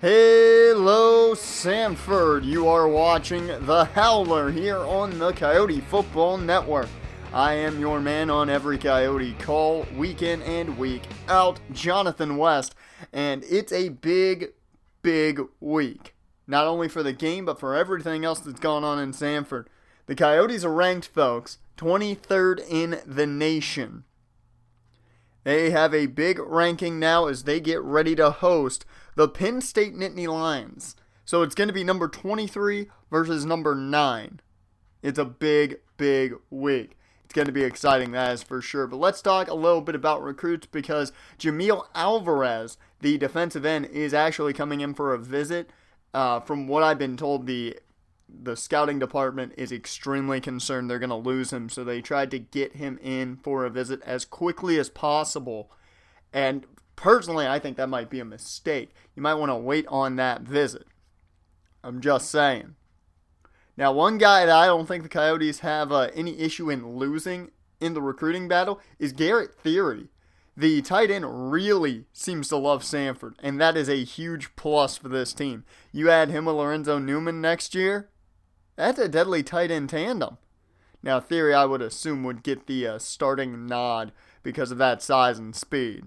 Hello, Sanford. You are watching The Howler here on the Coyote Football Network. I am your man on every Coyote call, week in and week out, Jonathan West, and it's a big week. Not only for the game, but for everything else that's gone on in Sanford. The Coyotes are ranked, folks, 23rd in the nation. They have a big ranking now as they get ready to host the Penn State Nittany Lions. So it's going to be number 23 versus number 9. It's a big week. It's going to be exciting, that is for sure. But let's talk a little bit about recruits because Jamil Alvarez, the defensive end, is actually coming in for a visit. From what I've been told, the scouting department is extremely concerned they're going to lose him, so they tried to get him in for a visit as quickly as possible. And personally, I think that might be a mistake. You might want to wait on that visit. I'm just saying. Now, one guy that I don't think the Coyotes have any issue in losing in the recruiting battle is Garrett Theory. The tight end really seems to love Sanford, and that is a huge plus for this team. You add him with Lorenzo Newman next year, that's a deadly tight end tandem. Now, Theory, I would assume, would get the starting nod because of that size and speed.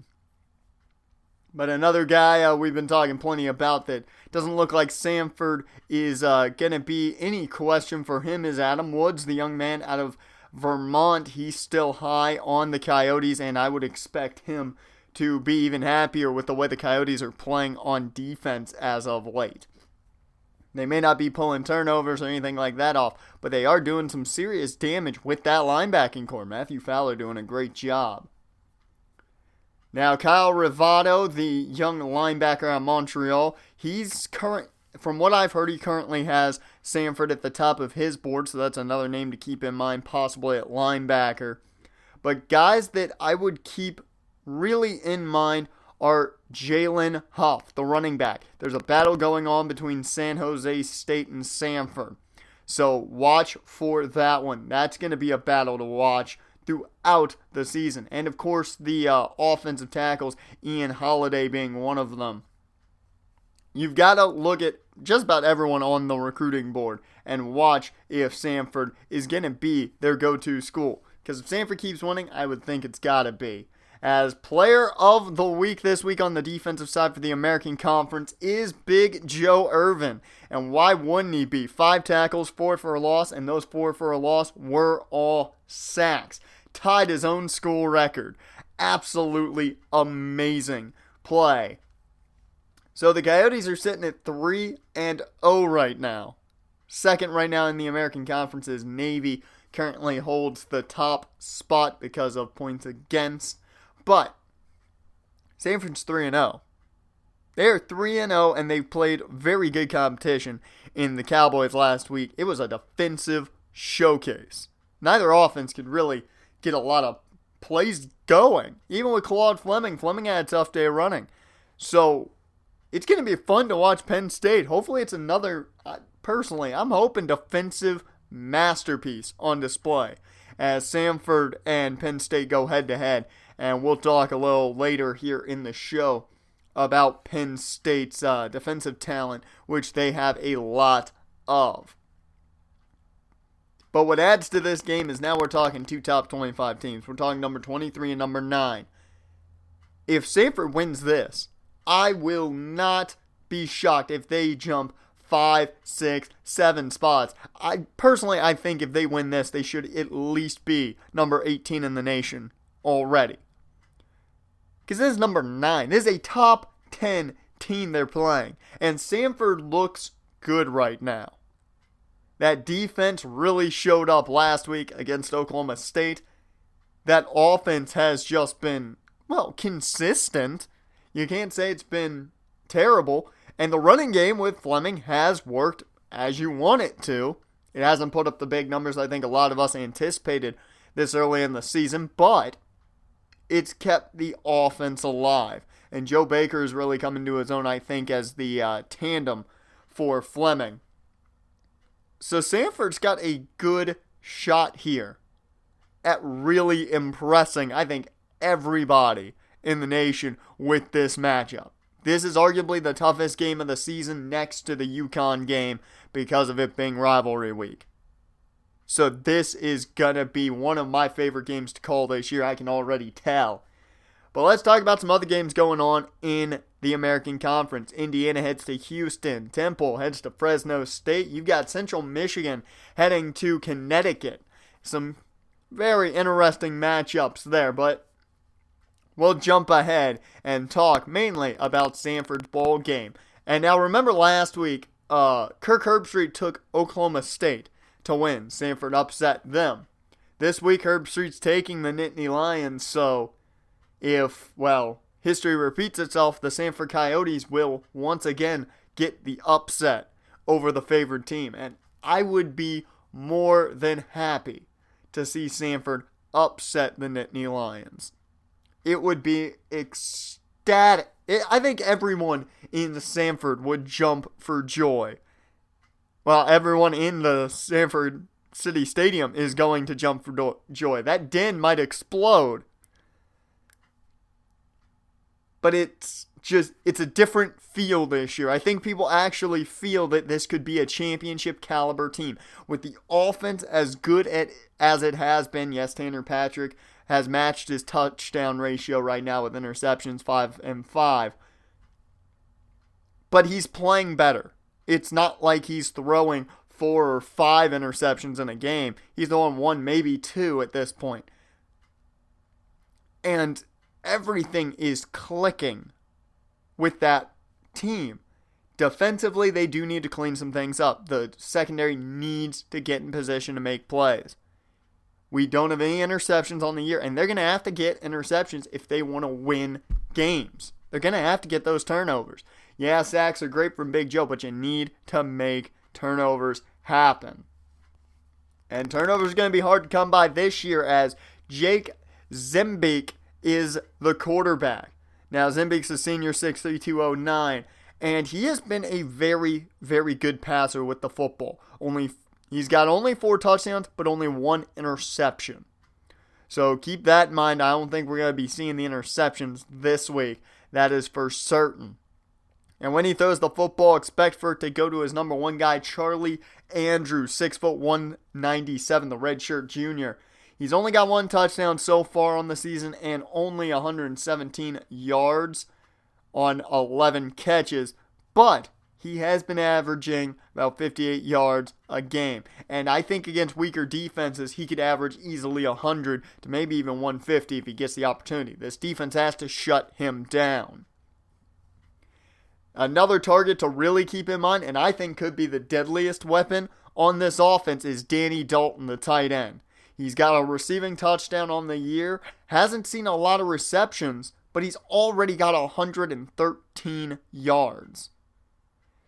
But another guy we've been talking plenty about that doesn't look like Sanford is going to be any question for him is Adam Woods, the young man out of Vermont. He's still high on the Coyotes, and I would expect him to be even happier with the way the Coyotes are playing on defense as of late. They may not be pulling turnovers or anything like that off, but they are doing some serious damage with that linebacking core. Matthew Fowler doing a great job. Now, Kyle Rivado, the young linebacker out of Montreal, from what I've heard, he currently has Sanford at the top of his board, so that's another name to keep in mind, possibly at linebacker. But guys that I would keep really in mind are Jalen Huff, the running back. There's a battle going on between San Jose State and Sanford, so watch for that one. That's going to be a battle to watch throughout the season. And of course, the offensive tackles, Ian Holiday being one of them. You've got to look at just about everyone on the recruiting board and watch if Sanford is going to be their go-to school. Because if Sanford keeps winning, I would think it's got to be. As player of the week this week on the defensive side for the American Conference is Big Joe Irvin. And why wouldn't he be? 5 tackles, 4 for a loss, and those 4 for a loss were all sacks. Tied his own school record. Absolutely amazing play. So the Coyotes are sitting at 3-0 right now. Second right now in the American Conference is Navy. Currently holds the top spot because of points against. But Sanford's 3-0. They are 3-0 and they've played very good competition in the Cowboys last week. It was a defensive showcase. Neither offense could really get a lot of plays going. Even with Claude Fleming had a tough day running. So it's going to be fun to watch Penn State. Hopefully it's another, personally, I'm hoping defensive masterpiece on display as Sanford and Penn State go head-to-head. And we'll talk a little later here in the show about Penn State's defensive talent, which they have a lot of. But what adds to this game is now we're talking 2 top 25 teams. We're talking number 23 and number 9. If Sanford wins this, I will not be shocked if they jump 5, 6, 7 spots. I think if they win this, they should at least be number 18 in the nation already. Because this is number 9. This is a top 10 team they're playing. And Sanford looks good right now. That defense really showed up last week against Oklahoma State. That offense has just been, consistent. You can't say it's been terrible. And the running game with Fleming has worked as you want it to. It hasn't put up the big numbers I think a lot of us anticipated this early in the season, but it's kept the offense alive. And Joe Baker is really coming to his own, I think, as the tandem for Fleming. So Sanford's got a good shot here at really impressing, I think, everybody in the nation with this matchup. This is arguably the toughest game of the season next to the UConn game because of it being rivalry week. So this is going to be one of my favorite games to call this year, I can already tell. But let's talk about some other games going on in the American Conference. Indiana heads to Houston. Temple heads to Fresno State. You've got Central Michigan heading to Connecticut. Some very interesting matchups there, but we'll jump ahead and talk mainly about Sanford's bowl game. And now remember last week, Kirk Herbstreit took Oklahoma State to win. Sanford upset them. This week, Herbstreit's taking the Nittany Lions, so if, history repeats itself, the Sanford Coyotes will once again get the upset over the favored team. And I would be more than happy to see Sanford upset the Nittany Lions. It would be ecstatic. I think everyone in Sanford would jump for joy. Well, everyone in the Sanford City Stadium is going to jump for joy. That den might explode. But it's a different feel this year. I think people actually feel that this could be a championship caliber team. With the offense as good as it has been, yes, Tanner Patrick has matched his touchdown ratio right now with interceptions 5-5. But he's playing better. It's not like he's throwing 4 or 5 interceptions in a game. He's throwing 1, maybe 2 at this point. And everything is clicking with that team. Defensively, they do need to clean some things up. The secondary needs to get in position to make plays. We don't have any interceptions on the year, and they're going to have to get interceptions if they want to win games. They're going to have to get those turnovers. Yeah, sacks are great from Big Joe, but you need to make turnovers happen. And turnovers are going to be hard to come by this year as Jake Zimbeek is the quarterback. Now, Zimbeek's a senior, 6'3", 209, and he has been a very, very good passer with the football. He's got only 4 touchdowns, but only 1 interception. So keep that in mind. I don't think we're going to be seeing the interceptions this week. That is for certain. And when he throws the football, expect for it to go to his number 1 guy, Charlie Andrews, 6'1", 197, the redshirt junior. He's only got 1 touchdown so far on the season and only 117 yards on 11 catches. But he has been averaging about 58 yards a game. And I think against weaker defenses, he could average easily 100 to maybe even 150 if he gets the opportunity. This defense has to shut him down. Another target to really keep in mind, and I think could be the deadliest weapon on this offense, is Danny Dalton, the tight end. He's got a receiving touchdown on the year, hasn't seen a lot of receptions, but he's already got 113 yards.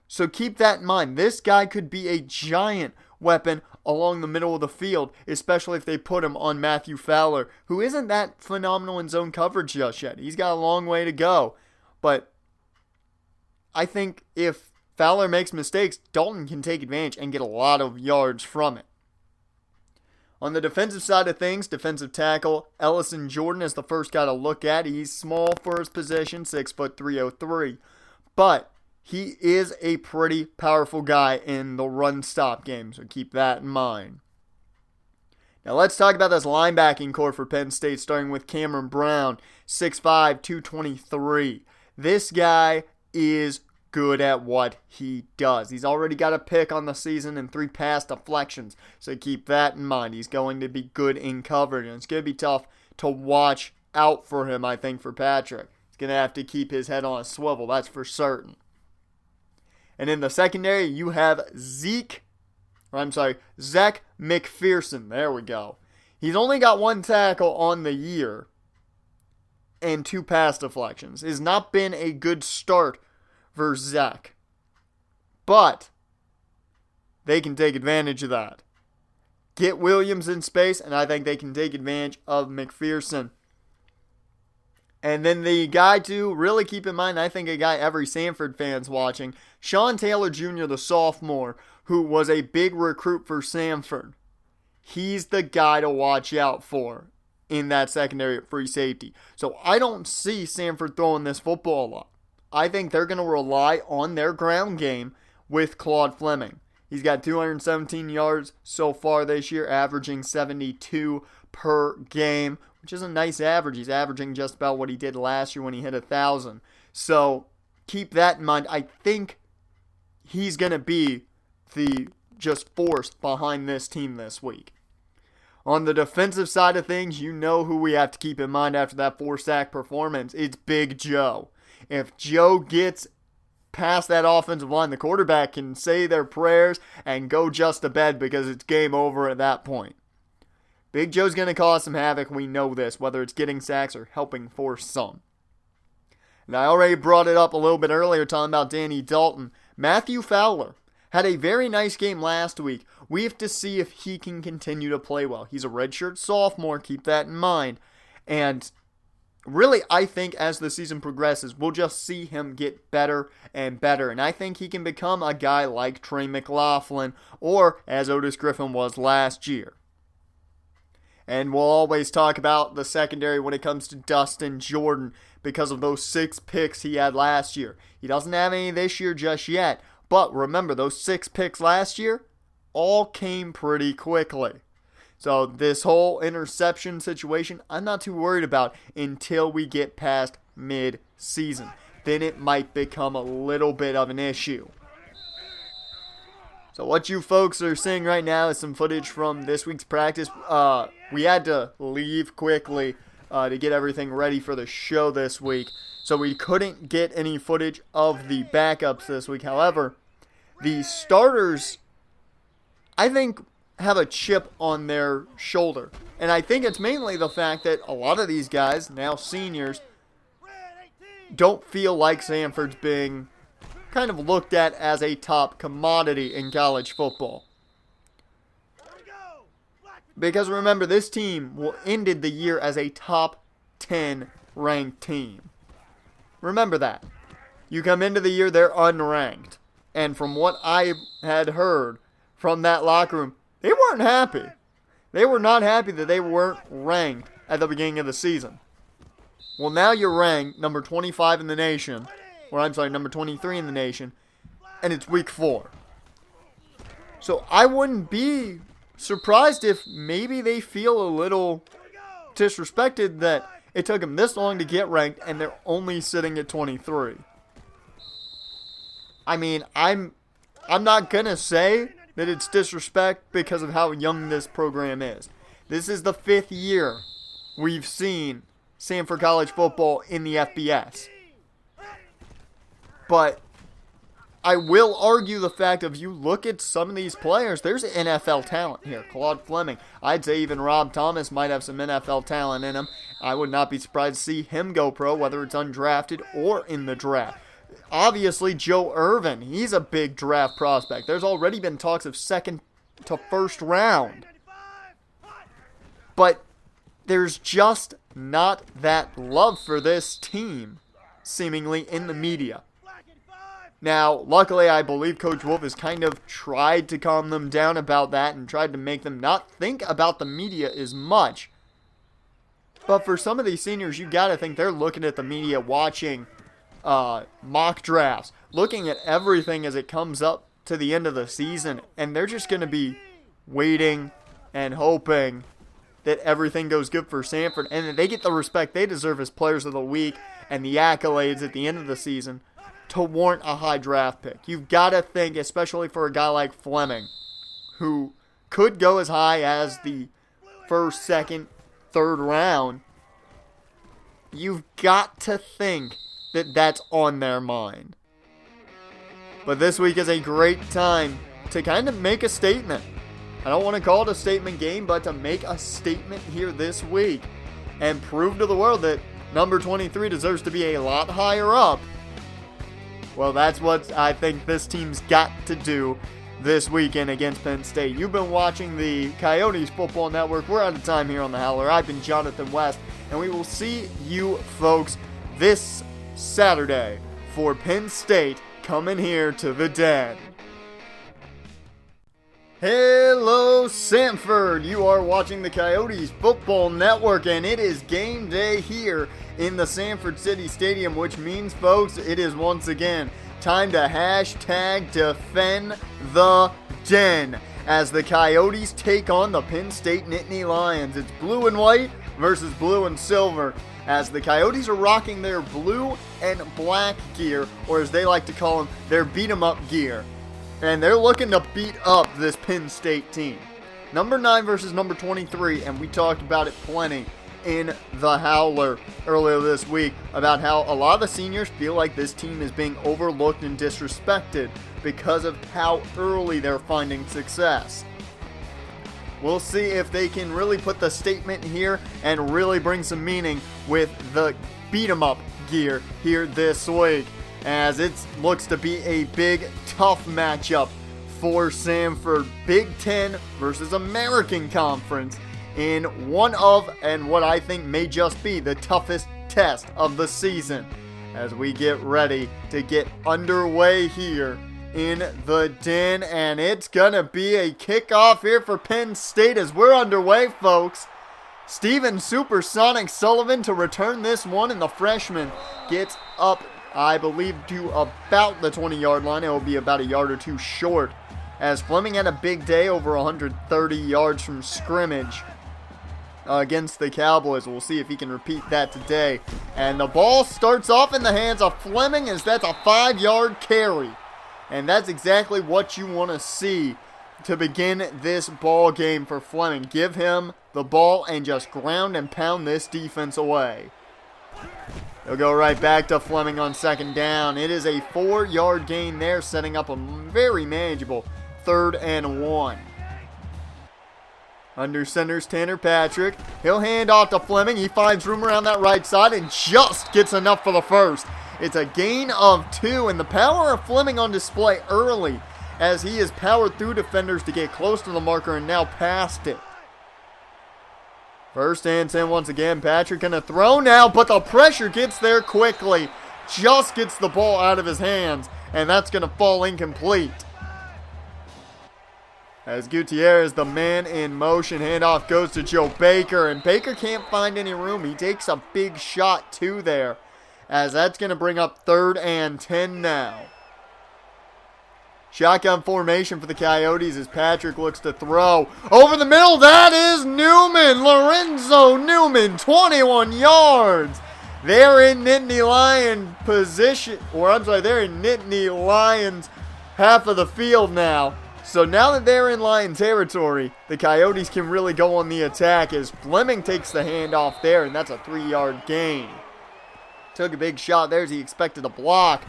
So keep that in mind. This guy could be a giant weapon along the middle of the field, especially if they put him on Matthew Fowler, who isn't that phenomenal in zone coverage just yet. He's got a long way to go. But I think if Fowler makes mistakes, Dalton can take advantage and get a lot of yards from it. On the defensive side of things, defensive tackle Ellison Jordan is the first guy to look at. He's small for his position, 6'3", 303. But he is a pretty powerful guy in the run-stop game, so keep that in mind. Now let's talk about this linebacking core for Penn State, starting with Cameron Brown, 6'5", 223. This guy is good at what he does. He's already got a pick on the season and 3 pass deflections, so keep that in mind. He's going to be good in coverage, and it's going to be tough to watch out for him, I think, for Patrick. He's going to have to keep his head on a swivel, that's for certain. And in the secondary, you have Zach McPherson. There we go. He's only got 1 tackle on the year and 2 pass deflections. It has not been a good start for Zach. But they can take advantage of that. Get Williams in space, and I think they can take advantage of McPherson. And then the guy to really keep in mind, I think a guy every Sanford fan's watching, Sean Taylor Jr., the sophomore, who was a big recruit for Sanford. He's the guy to watch out for in that secondary at free safety. So I don't see Sanford throwing this football a lot. I think they're going to rely on their ground game with Claude Fleming. He's got 217 yards so far this year, averaging 72 per game, which is a nice average. He's averaging just about what he did last year when he hit 1,000. So keep that in mind. I think he's going to be the just force behind this team this week. On the defensive side of things, you know who we have to keep in mind after that 4-sack performance. It's Big Joe. If Joe gets past that offensive line, the quarterback can say their prayers and go just to bed because it's game over at that point. Big Joe's going to cause some havoc. We know this, whether it's getting sacks or helping force some. And I already brought it up a little bit earlier talking about Danny Dalton. Matthew Fowler had a very nice game last week. We have to see if he can continue to play well. He's a redshirt sophomore, keep that in mind. And really, I think as the season progresses, we'll just see him get better and better. And I think he can become a guy like Trey McLaughlin or as Otis Griffin was last year. And we'll always talk about the secondary when it comes to Dustin Jordan because of those 6 picks he had last year. He doesn't have any this year just yet. But remember, those 6 picks last year all came pretty quickly. So this whole interception situation, I'm not too worried about until we get past mid-season. Then it might become a little bit of an issue. So what you folks are seeing right now is some footage from this week's practice. We had to leave quickly to get everything ready for the show this week. So we couldn't get any footage of the backups this week. However, the starters, I think, have a chip on their shoulder. And I think it's mainly the fact that a lot of these guys, now seniors, don't feel like Sanford's being kind of looked at as a top commodity in college football. Because remember, this team ended the year as a top 10 ranked team. Remember that. You come into the year, they're unranked. And from what I had heard from that locker room, they weren't happy. They were not happy that they weren't ranked at the beginning of the season. Well, now you're ranked number 25 in the nation, number 23 in the nation, and it's week 4. So I wouldn't be surprised if maybe they feel a little disrespected that it took them this long to get ranked and they're only sitting at 23. I mean, I'm not going to say that it's disrespect because of how young this program is. This is the 5th year we've seen Sanford College football in the FBS. But I will argue the fact of you look at some of these players, there's NFL talent here. Claude Fleming, I'd say even Rob Thomas might have some NFL talent in him. I would not be surprised to see him go pro, whether it's undrafted or in the draft. Obviously, Joe Irvin, he's a big draft prospect. There's already been talks of second to first round. But there's just not that love for this team, seemingly, in the media. Now, luckily, I believe Coach Wolf has kind of tried to calm them down about that and tried to make them not think about the media as much. But for some of these seniors, you got to think they're looking at the media, watching mock drafts, looking at everything as it comes up to the end of the season, and they're just going to be waiting and hoping that everything goes good for Sanford and that they get the respect they deserve as players of the week and the accolades at the end of the season to warrant a high draft pick. You've got to think, especially for a guy like Fleming, who could go as high as the first, second, third round, you've got to think that that's on their mind. But this week is a great time to kind of make a statement. I don't want to call it a statement game, but to make a statement here this week and prove to the world that number 23 deserves to be a lot higher up. Well, that's what I think this team's got to do this weekend against Penn State. You've been watching the Coyotes Football Network. We're out of time here on the Howler. I've been Jonathan West, and we will see you folks this Saturday for Penn State coming here to the Den. Hello, Sanford. You are watching the Coyotes Football Network, and it is game day here in the Sanford City Stadium, which means, folks, it is once again time to hashtag defend the den as the Coyotes take on the Penn State Nittany Lions. It's blue and white versus blue and silver, as the Coyotes are rocking their blue and black gear, or as they like to call them, their beat-em-up gear. And they're looking to beat up this Penn State team. Number 9 versus number 23, and we talked about it plenty in the Howler earlier this week about how a lot of the seniors feel like this team is being overlooked and disrespected because of how early they're finding success. We'll see if they can really put the statement here and really bring some meaning with the beat-em-up gear here this week, as it looks to be a big, tough matchup for Sanford. Big Ten versus American Conference in one of, and what I think may just be, the toughest test of the season as we get ready to get underway here in the den. And it's gonna be a kickoff here for Penn State as we're underway, folks. Steven Supersonic Sullivan to return this one, and the freshman gets up, I believe, to about the 20-yard line. It will be about a yard or two short, as Fleming had a big day, over 130 yards from scrimmage against the Cowboys. We'll see if he can repeat that today. And the ball starts off in the hands of Fleming, as that's a 5-yard carry. And that's exactly what you want to see to begin this ball game for Fleming. Give him the ball and just ground and pound this defense away. They'll go right back to Fleming on second down. It is a 4-yard gain there, setting up a very manageable 3rd and 1. Under center's Tanner Patrick. He'll hand off to Fleming. He finds room around that right side and just gets enough for the first. It's a gain of 2, and the power of Fleming on display early as he has powered through defenders to get close to the marker and now past it. 1st and 10 once again. Patrick gonna throw now, but the pressure gets there quickly. Just gets the ball out of his hands, and that's gonna fall incomplete. As Gutierrez, the man in motion, handoff goes to Joe Baker, and Baker can't find any room. He takes a big shot too there, as that's gonna bring up 3rd and 10 now. Shotgun formation for the Coyotes as Patrick looks to throw. Over the middle, that is Newman. Lorenzo Newman, 21 yards. They're in Nittany Lion position, they're in Nittany Lions half of the field now. So now that they're in Lion territory, the Coyotes can really go on the attack as Fleming takes the handoff there, and that's a 3-yard gain. Took a big shot there as he expected a block.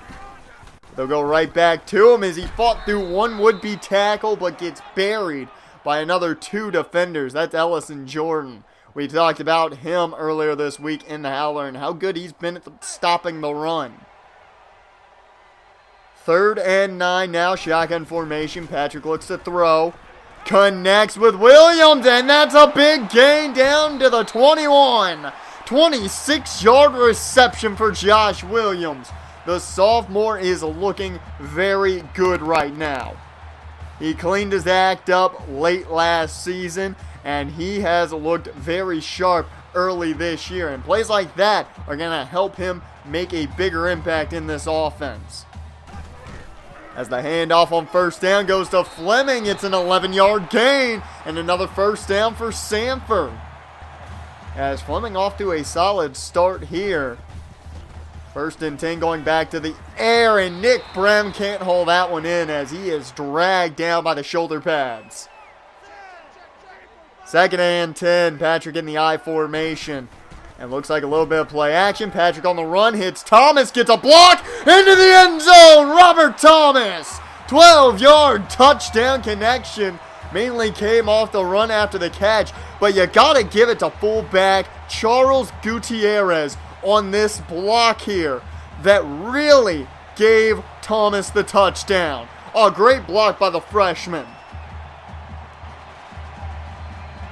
They'll go right back to him as he fought through one would-be tackle but gets buried by another 2 defenders. That's Ellison Jordan. We talked about him earlier this week in the Howler and how good he's been at stopping the run. 3rd and 9 now, shotgun formation. Patrick looks to throw. Connects with Williams, and that's a big gain down to the 21. 26-yard reception for Josh Williams. The sophomore is looking very good right now. He cleaned his act up late last season, and he has looked very sharp early this year. And plays like that are going to help him make a bigger impact in this offense. As the handoff on 1st down goes to Fleming, it's an 11-yard gain and another 1st down for Sanford. As Fleming off to a solid start here. 1st and 10 going back to the air, and Nick Brem can't hold that one in as he is dragged down by the shoulder pads. 2nd and 10, Patrick in the I formation. And looks like a little bit of play action. Patrick on the run, hits Thomas, gets a block into the end zone. Robert Thomas, 12-yard touchdown connection. Mainly came off the run after the catch, but you gotta give it to fullback Charles Gutierrez on this block here that really gave Thomas the touchdown. A great block by the freshman.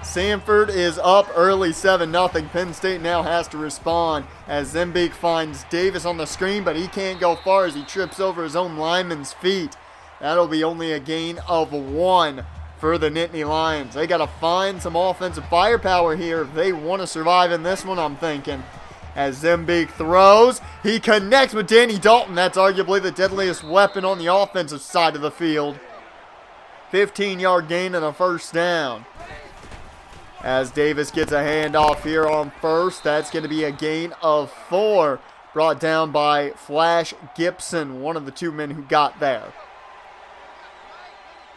Sanford is up early 7-0. Penn State now has to respond as Zembeek finds Davis on the screen, but he can't go far as he trips over his own lineman's feet. That'll be only a gain of 1 for the Nittany Lions. They got to find some offensive firepower here if they want to survive in this one, I'm thinking. As Zembic throws, he connects with Danny Dalton. That's arguably the deadliest weapon on the offensive side of the field. 15-yard gain and a first down. As Davis gets a handoff here on first, that's going to be a gain of 4. Brought down by Flash Gibson, one of the 2 men who got there.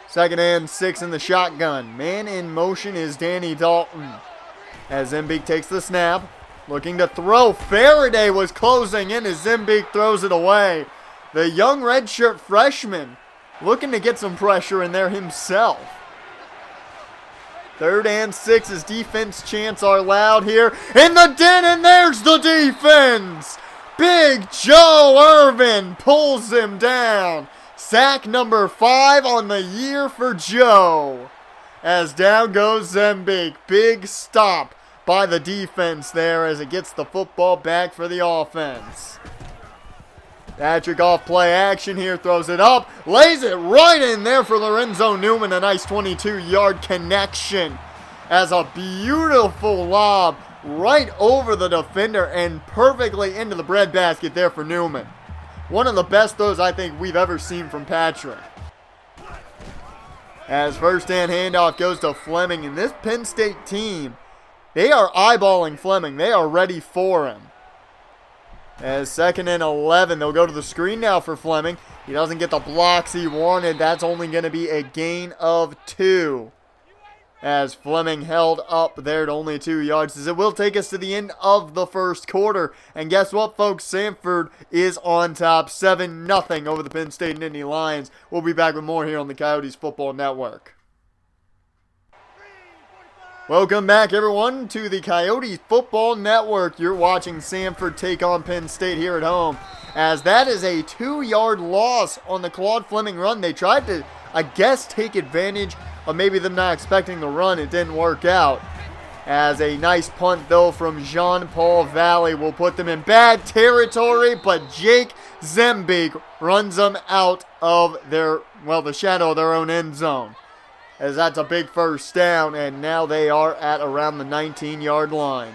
2nd and 6 in the shotgun. Man in motion is Danny Dalton. As Zembic takes the snap. Looking to throw. Faraday was closing in as Zembic throws it away. The young redshirt freshman looking to get some pressure in there himself. 3rd and 6 as defense chants are loud here. In the den, and there's the defense. Big Joe Irvin pulls him down. Sack number 5 on the year for Joe. As down goes Zembic. Big stop by the defense there as it gets the football back for the offense. Patrick off play action here, throws it up, lays it right in there for Lorenzo Newman. A nice 22-yard connection as a beautiful lob right over the defender and perfectly into the breadbasket there for Newman. One of the best throws I think we've ever seen from Patrick. As first and handoff goes to Fleming, and this Penn State team, they are eyeballing Fleming. They are ready for him. As 2nd and 11, they'll go to the screen now for Fleming. He doesn't get the blocks he wanted. That's only going to be a gain of 2. As Fleming held up there at only 2 yards. As it will take us to the end of the first quarter. And guess what, folks? Sanford is on top 7-0 over the Penn State Nittany Lions. We'll be back with more here on the Coyotes Football Network. Welcome back, everyone, to the Coyotes Football Network. You're watching Sanford take on Penn State here at home, as that is a 2-yard loss on the Claude Fleming run. They tried to, I guess, take advantage of maybe them not expecting the run. It didn't work out. As a nice punt, though, from Jean-Paul Valley will put them in bad territory, but Jake Zembic runs them out of their, well, the shadow of their own end zone. As that's a big first down, and now they are at around the 19-yard line.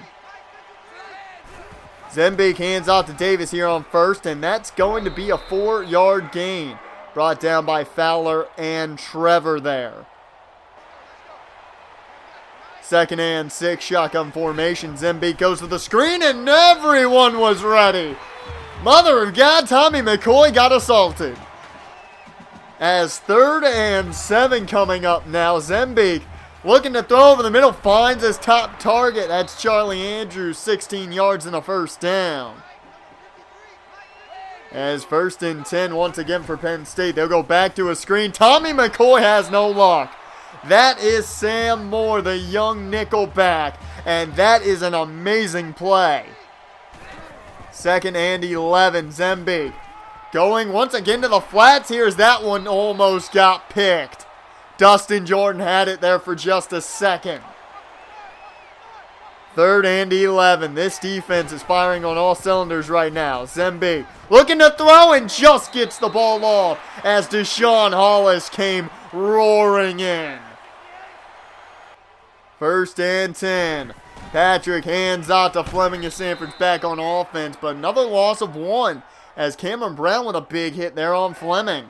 Zembic hands off to Davis here on first, and that's going to be a 4-yard gain. Brought down by Fowler and Trevor there. 2nd and 6, shotgun formation. Zembic goes to the screen, and everyone was ready. Mother of God, Tommy McCoy got assaulted. As 3rd and 7 coming up now. Zembic looking to throw over the middle, finds his top target. That's Charlie Andrews, 16 yards and a first down. As 1st and 10 once again for Penn State. They'll go back to a screen. Tommy McCoy has no luck. That is Sam Moore, the young nickel back, and that is an amazing play. 2nd and 11, Zembic going once again to the flats here as that one almost got picked. Dustin Jordan had it there for just a second. 3rd and 11. This defense is firing on all cylinders right now. Zembic looking to throw and just gets the ball off as Deshaun Hollis came roaring in. 1st and 10. Patrick hands out to Fleming as Sanford's back on offense, but another loss of 1 as Cameron Brown with a big hit there on Fleming.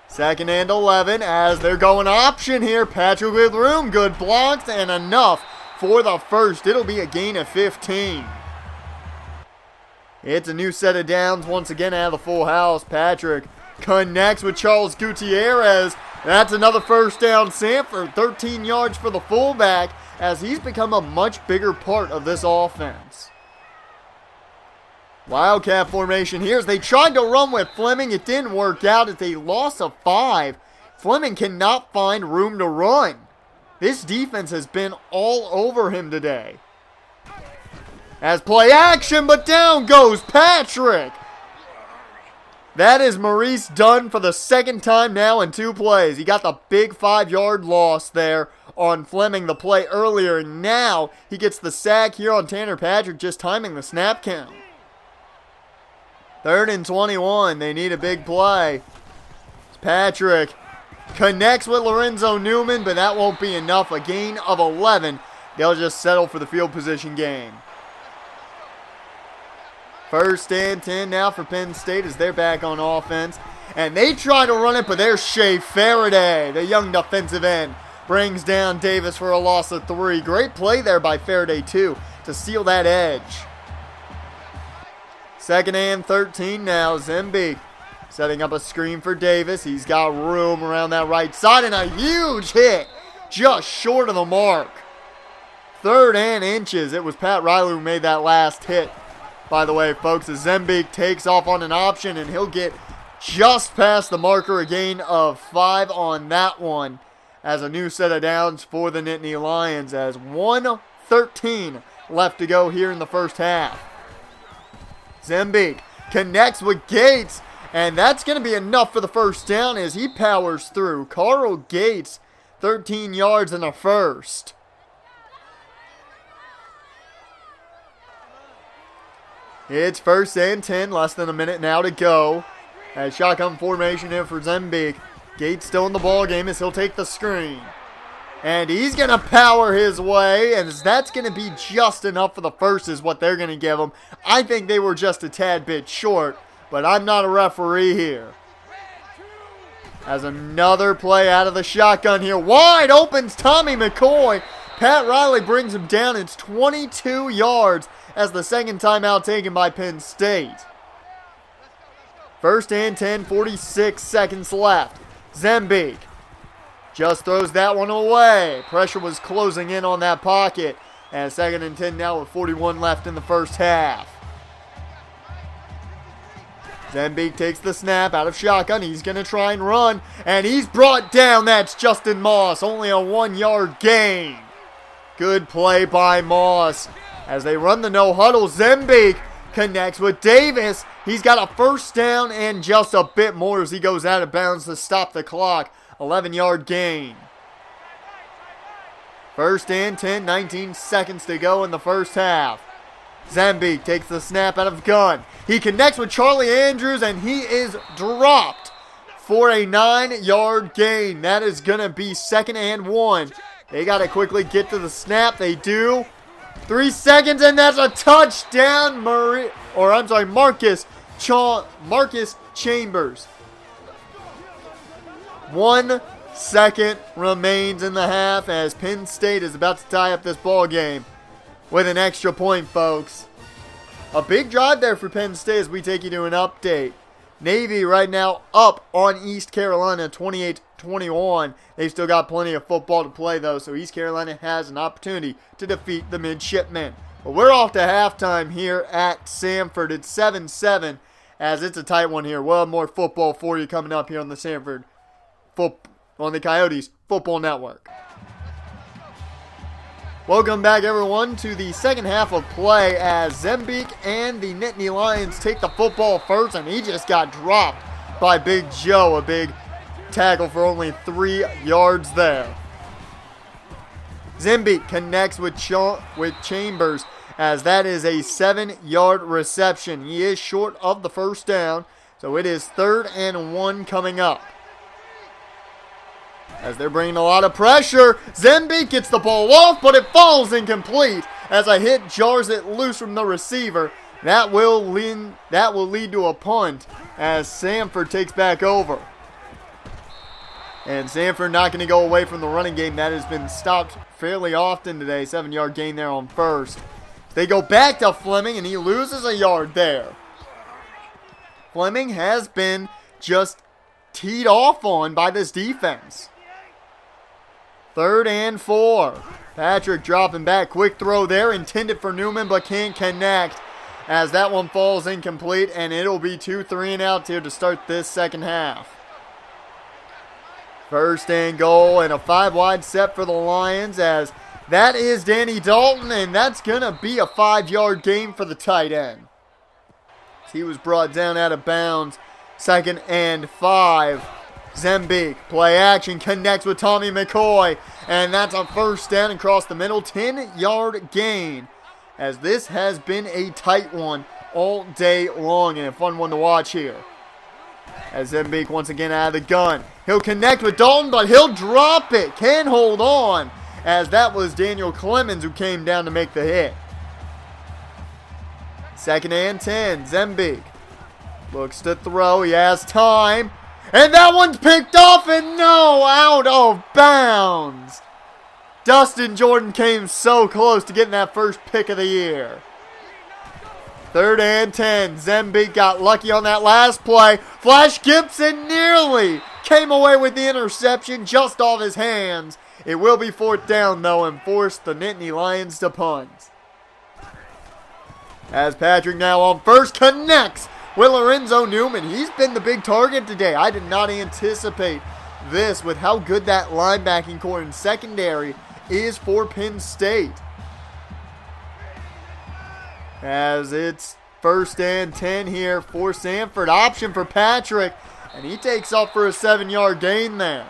2nd and 11 as they're going option here. Patrick with room, good blocks, and enough for the first. It'll be a gain of 15. It's a new set of downs once again out of the full house. Patrick connects with Charles Gutierrez. That's another first down. Sanford, 13 yards for the fullback as he's become a much bigger part of this offense. Wildcat formation here as they tried to run with Fleming. It didn't work out. It's a loss of 5. Fleming cannot find room to run. This defense has been all over him today. As play action, but down goes Patrick. That is Maurice Dunn for the 2nd time now in 2 plays. He got the big 5-yard loss there on Fleming the play earlier. And now he gets the sack here on Tanner Patrick, just timing the snap count. 3rd and 21. They need a big play. Patrick connects with Lorenzo Newman, but that won't be enough. A gain of 11. They'll just settle for the field position game. 1st and 10 now for Penn State as they're back on offense. And they try to run it, but there's Shea Faraday, the young defensive end. Brings down Davis for a loss of 3. Great play there by Faraday, too, to steal that edge. 2nd and 13 now. Zembeek setting up a screen for Davis. He's got room around that right side, and a huge hit just short of the mark. 3rd and inches. It was Pat Riley who made that last hit. By the way, folks, as Zembeek takes off on an option, and he'll get just past the marker, a gain of 5 on that one, as a new set of downs for the Nittany Lions, as 1:13 left to go here in the first half. Zembeek connects with Gates, and that's going to be enough for the first down as he powers through. Carl Gates, 13 yards in the first. It's 1st and 10, less than a minute now to go. As shotgun formation here for Zembeek. Gates still in the ball game as he'll take the screen. And he's going to power his way, and that's going to be just enough for the first is what they're going to give him. I think they were just a tad bit short, but I'm not a referee here. As another play out of the shotgun here. Wide opens Tommy McCoy. Pat Riley brings him down. It's 22 yards as the second timeout taken by Penn State. 1st and 10, 46 seconds left. Zembeek just throws that one away. Pressure was closing in on that pocket. And 2nd and 10 now with 41 left in the first half. Zembeek takes the snap out of shotgun. He's going to try and run. And he's brought down. That's Justin Moss. Only a 1-yard gain. Good play by Moss. As they run the no-huddle, Zembeek connects with Davis. He's got a first down and just a bit more as he goes out of bounds to stop the clock. 11-yard gain. 1st and 10, 19 seconds to go in the first half. Zembeek takes the snap out of gun. He connects with Charlie Andrews, and he is dropped for a 9-yard gain. That is going to be 2nd and 1. They got to quickly get to the snap. They do. 3 seconds, and that's a touchdown. Marcus Chambers. 1 second remains in the half as Penn State is about to tie up this ball game with an extra point, folks. A big drive there for Penn State as we take you to an update. Navy right now up on East Carolina 28-21. They've still got plenty of football to play, though, so East Carolina has an opportunity to defeat the midshipmen. But we're off to halftime here at Sanford. It's 7-7 as it's a tight one here. We'll have more football for you coming up here on the Sanford on the Coyotes Football Network. Welcome back, everyone, to the second half of play as Zembeek and the Nittany Lions take the football first, and he just got dropped by Big Joe. A big tackle for only 3 yards there. Zembeek connects with Chambers as that is a 7-yard reception. He is short of the first down, so it is 3rd and 1 coming up. As they're bringing a lot of pressure, Zembeek gets the ball off, but it falls incomplete as a hit jars it loose from the receiver. That will lead to a punt as Sanford takes back over. And Sanford not going to go away from the running game. That has been stopped fairly often today. 7-yard gain there on first. They go back to Fleming, and he loses a yard there. Fleming has been just teed off on by this defense. 3rd and 4. Patrick dropping back. Quick throw there. Intended for Newman, but can't connect as that one falls incomplete. And it'll be 2 3-and-outs here to start this second half. 1st and goal and a 5-wide set for the Lions as that is Danny Dalton. And that's going to be a 5-yard gain for the tight end. He was brought down out of bounds. 2nd and 5. Zembeek, play action, connects with Tommy McCoy, and that's a first down across the middle, 10-yard gain, as this has been a tight one all day long and a fun one to watch here. As Zembeek once again out of the gun. He'll connect with Dalton, but he'll drop it. Can't hold on, as that was Daniel Clemens who came down to make the hit. 2nd and 10. Zembeek looks to throw. He has time. And that one's picked off, and no, out of bounds. Dustin Jordan came so close to getting that first pick of the year. 3rd and 10. Zembeek got lucky on that last play. Flash Gibson nearly came away with the interception just off his hands. It will be 4th down, though, and force the Nittany Lions to punt. As Patrick now on first connects with Lorenzo Newman. He's been the big target today. I did not anticipate this with how good that linebacking core in secondary is for Penn State. As it's 1st and 10 here for Sanford. Option for Patrick, and he takes off for a 7-yard gain there.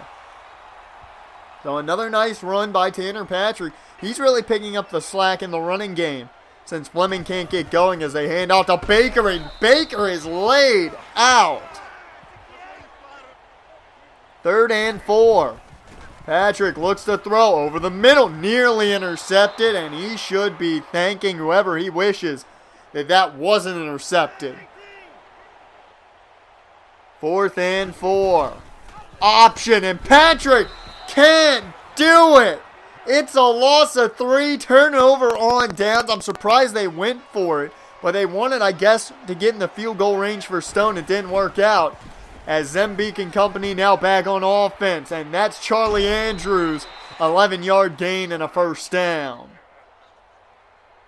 So another nice run by Tanner Patrick. He's really picking up the slack in the running game since Fleming can't get going as they hand off to Baker, and Baker is laid out. 3rd and 4. Patrick looks to throw over the middle, nearly intercepted, and he should be thanking whoever he wishes that that wasn't intercepted. 4th and 4. Option, and Patrick can't do it. It's a loss of 3, turnover on downs. I'm surprised they went for it, but they wanted, I guess, to get in the field goal range for Stone. It didn't work out. As Zembeek and company now back on offense, and that's Charlie Andrews, 11-yard gain and a 1st down.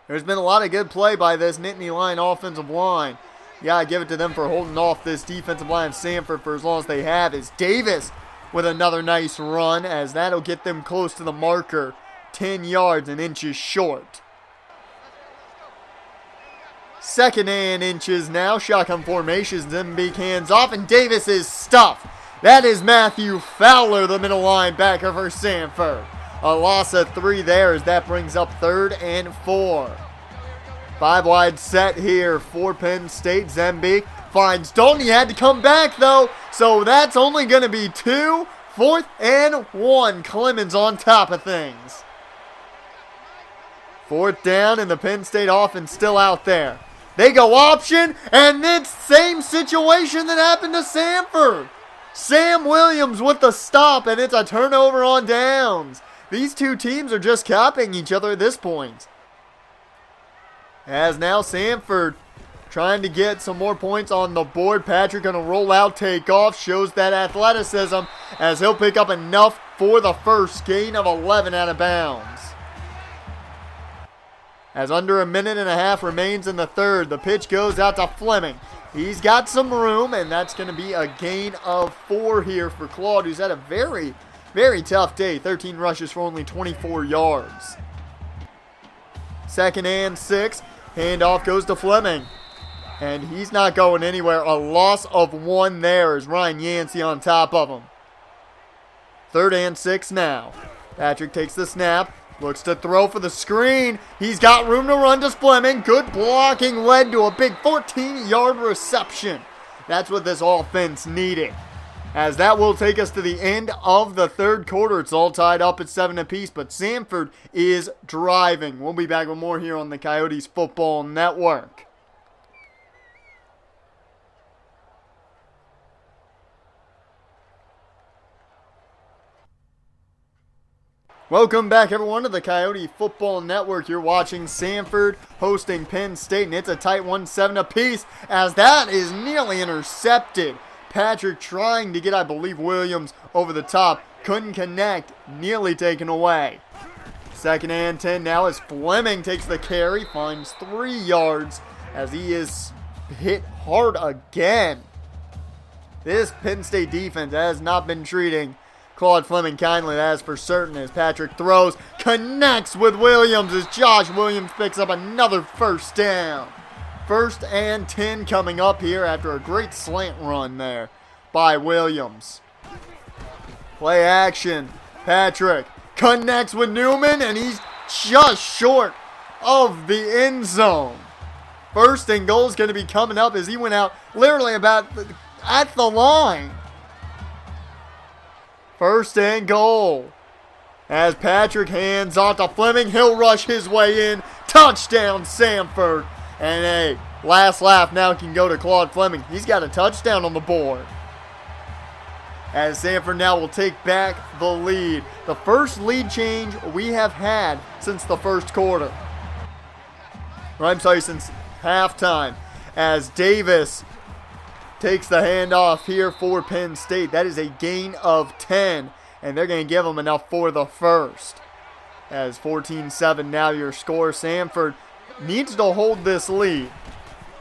There's been a lot of good play by this Nittany Lion offensive line. Yeah, I give it to them for holding off this defensive line of Sanford for as long as they have. Is Davis with another nice run, as that'll get them close to the marker, 10 yards and inches short. 2nd and inches now. Shotgun formations. Zembeek hands off, and Davis is stuffed. That is Matthew Fowler, the middle linebacker for Sanford. A loss of 3 there, as that brings up 3rd and 4. 5 wide set here for Penn State. Zembeek finds Dalton. He had to come back, though, so that's only going to be 2. 4th and 1. Clemens on top of things. 4th down, and the Penn State offense still out there. They go option, and it's same situation that happened to Sanford. Sam Williams with the stop, and it's a turnover on downs. These two teams are just copying each other at this point. As now Sanford trying to get some more points on the board. Patrick going to roll out, take off, shows that athleticism as he'll pick up enough for the first gain of 11 out of bounds. As under a minute and a half remains in the third, the pitch goes out to Fleming. He's got some room, and that's going to be a gain of 4 here for Claude, who's had a very, very tough day. 13 rushes for only 24 yards. 2nd and 6. Handoff goes to Fleming, and he's not going anywhere. A loss of 1 there is Ryan Yancey on top of him. 3rd and 6 now. Patrick takes the snap. Looks to throw for the screen. He's got room to run to Fleming. Good blocking led to a big 14-yard reception. That's what this offense needed. As that will take us to the end of the third quarter. It's all tied up at 7 apiece, but Sanford is driving. We'll be back with more here on the Coyotes Football Network. Welcome back, everyone, to the Coyote Football Network. You're watching Sanford hosting Penn State, and it's a tight 1-7 apiece, as that is nearly intercepted. Patrick trying to get, I believe, Williams over the top. Couldn't connect, nearly taken away. 2nd and 10 now as Fleming takes the carry, finds 3 yards as he is hit hard again. This Penn State defense has not been treating Claude Fleming kindly, that's for certain, as Patrick throws, connects with Williams as Josh Williams picks up another first down. 1st and 10 coming up here after a great slant run there by Williams. Play action. Patrick connects with Newman, and he's just short of the end zone. 1st and goal is going to be coming up as he went out literally about at the line. First and goal. As Patrick hands off to Fleming, he'll rush his way in. Touchdown, Sanford. And a last laugh now can go to Claude Fleming. He's got a touchdown on the board. As Sanford now will take back the lead. The first lead change we have had since the first quarter. Or I'm sorry, since halftime. As Davis takes the handoff here for Penn State. That is a gain of 10. And they're going to give them enough for the first. As 14-7 now your score. Sanford needs to hold this lead.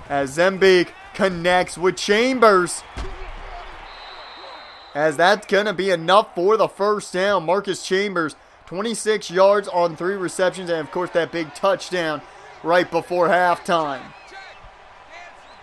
As Zembeek connects with Chambers. As that's going to be enough for the first down. Marcus Chambers, 26 yards on 3 receptions. And, of course, that big touchdown right before halftime.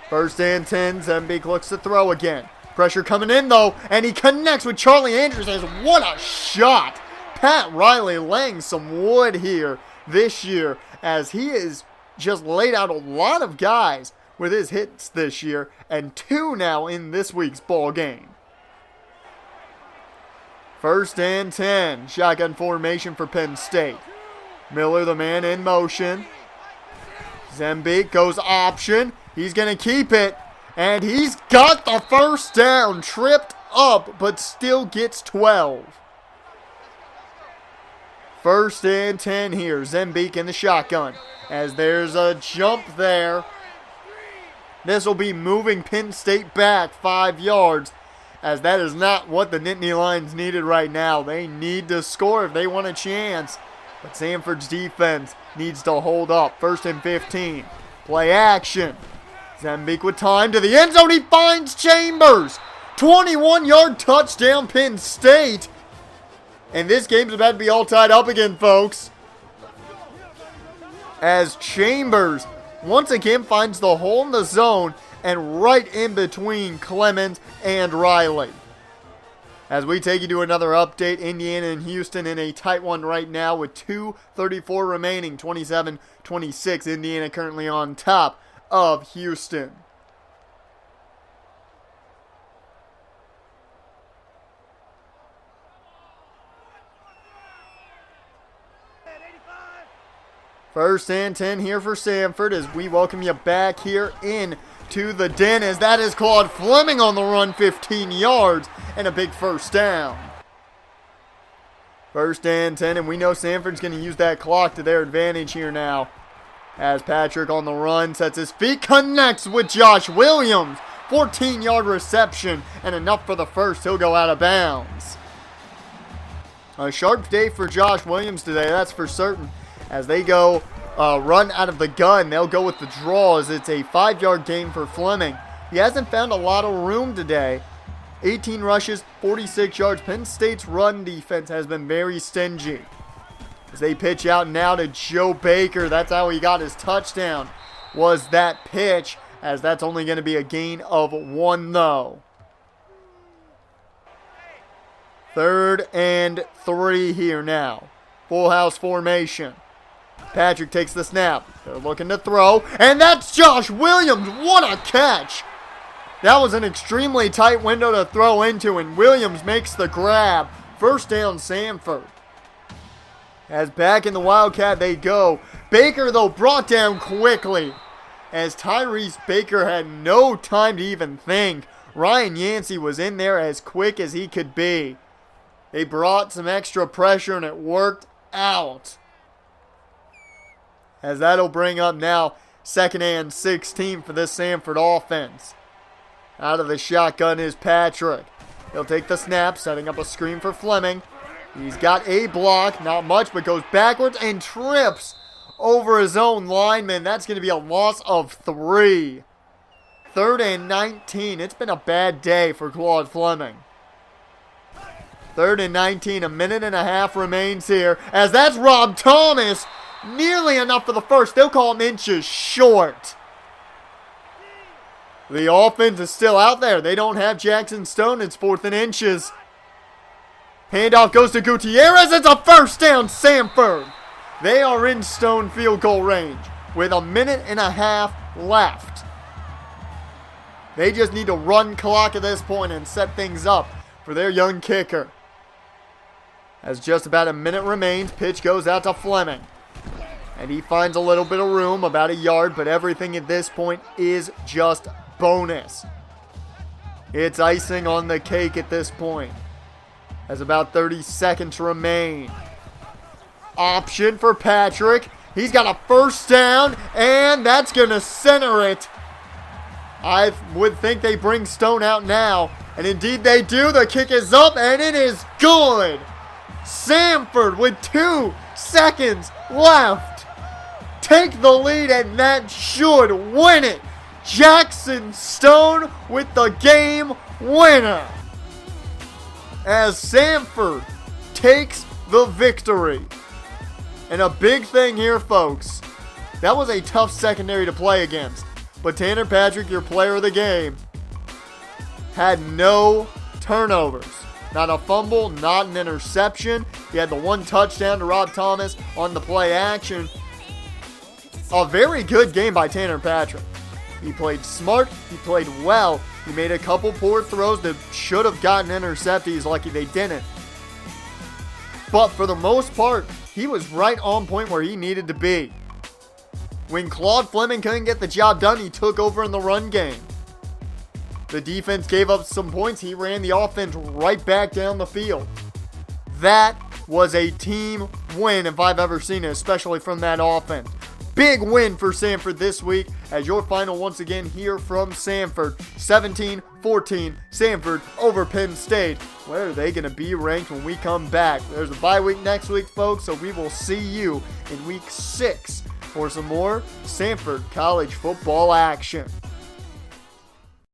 First and 10. Zembeek looks to throw again. Pressure coming in, though. And he connects with Charlie Andrews. As what a shot. Pat Riley laying some wood here this year. As he has just laid out a lot of guys with his hits this year. And 2 now in this week's ball game. First and 10. Shotgun formation for Penn State. Miller, the man in motion. Zembeek goes option. He's going to keep it. And he's got the first down. Tripped up, but still gets 12. First and 10 here. Zembeek in the shotgun. As there's a jump there. This will be moving Penn State back 5 yards. As that is not what the Nittany Lions needed right now. They need to score if they want a chance. But Sanford's defense needs to hold up. First and 15. Play action. Zembeek with time to the end zone. He finds Chambers. 21-yard touchdown, Penn State. And this game's about to be all tied up again, folks. As Chambers once again finds the hole in the zone and right in between Clemens and Riley. As we take you to another update, Indiana and Houston in a tight one right now with 2:34 remaining, 27-26. Indiana currently on top of Houston. First and 10 here for Sanford as we welcome you back here in to the den, as that is Claude Fleming on the run, 15 yards and a big first down. First and 10, and we know Sanford's going to use that clock to their advantage here now. As Patrick on the run sets his feet, connects with Josh Williams. 14-yard reception and enough for the first. He'll go out of bounds. A sharp day for Josh Williams today, that's for certain. As they go run out of the gun, they'll go with the draw as it's a 5-yard gain for Fleming. He hasn't found a lot of room today. 18 rushes, 46 yards. Penn State's run defense has been very stingy. As they pitch out now to Joe Baker. That's how he got his touchdown, was that pitch, as that's only going to be a gain of 1 though. 3rd and 3 here now. Full house formation. Patrick takes the snap. They're looking to throw. And that's Josh Williams. What a catch. That was an extremely tight window to throw into, and Williams makes the grab. First down, Sanford. As back in the Wildcat they go. Baker, though, brought down quickly. As Tyrese Baker had no time to even think. Ryan Yancey was in there as quick as he could be. They brought some extra pressure, and it worked out. As that'll bring up now 2nd and 16 for this Sanford offense. Out of the shotgun is Patrick. He'll take the snap, setting up a screen for Fleming. He's got a block, not much, but goes backwards and trips over his own lineman. That's going to be a loss of 3. 3rd and 19. It's been a bad day for Claude Fleming. 3rd and 19, a minute and a half remains here. As that's Rob Thomas. Nearly enough for the first. They'll call him inches short. The offense is still out there. They don't have Jackson Stone. It's 4th and inches. Handoff goes to Gutierrez. It's a first down, Sanford. They are in Stone field goal range with a minute and a half left. They just need to run clock at this point and set things up for their young kicker. As just about a minute remains, pitch goes out to Fleming. And he finds a little bit of room, about a yard, but everything at this point is just bonus. It's icing on the cake at this point. As about 30 seconds remain. Option for Patrick. He's got a first down, and that's going to center it. I would think they bring Stone out now, and indeed they do. The kick is up, and it is good. Sanford with 2 seconds left. Take the lead, and that should win it. Jackson Stone with the game winner. As Sanford takes the victory. And a big thing here, folks. That was a tough secondary to play against. But Tanner Patrick, your player of the game, had no turnovers. Not a fumble, not an interception. He had the 1 touchdown to Rob Thomas on the play action. A very good game by Tanner Patrick. He played smart. He played well. He made a couple poor throws that should have gotten intercepted. He's lucky they didn't. But for the most part, he was right on point where he needed to be. When Claude Fleming couldn't get the job done, he took over in the run game. The defense gave up some points. He ran the offense right back down the field. That was a team win if I've ever seen it, especially from that offense. Big win for Sanford this week as your final once again here from Sanford. 17-14 Sanford over Penn State. Where are they going to be ranked when we come back? There's a bye week next week, folks, so we will see you in week 6 for some more Sanford college football action.